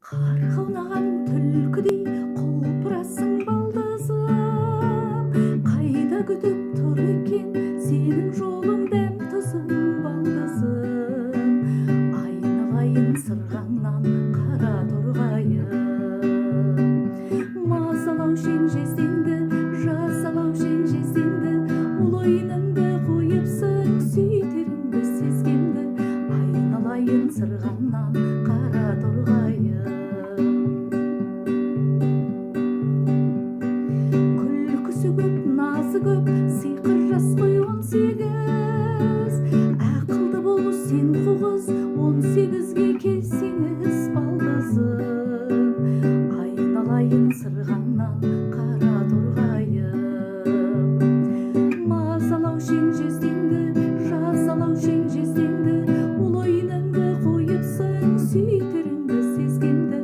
Қарға аунаған түлкідей құлпырасың балдызым, қайда күтіп тұр екен сенің жолың дәм тұзым балдызым. Айналайын сырғаңнан қара торғайым, мазалау шеңжесеңді, жазалау шеңжесеңді, ұл ойыныңды қойыпсың сүйтеріңді сезгенді. Айналайын сырғаңнан қара торғайым, күлкісі көп, назы көп, сиқыр жас қой 18. Ақылды бол сен қуғыз, 18-ге келсеңіз балдызым. Айналайын сырғаңнан қара торғайым, мазалау шеңжесеңді, жазалау шеңжесеңді, ұл ойыныңды қойыпсың сүйтеріңді сезгенді.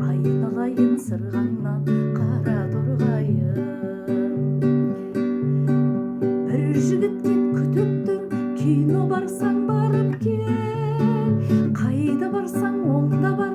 Айналайын сырғаңнан қара торғайым. Бір жігіт кеп күтіп тұр, кино барсаң барып кел, қайда барсаң онда бар,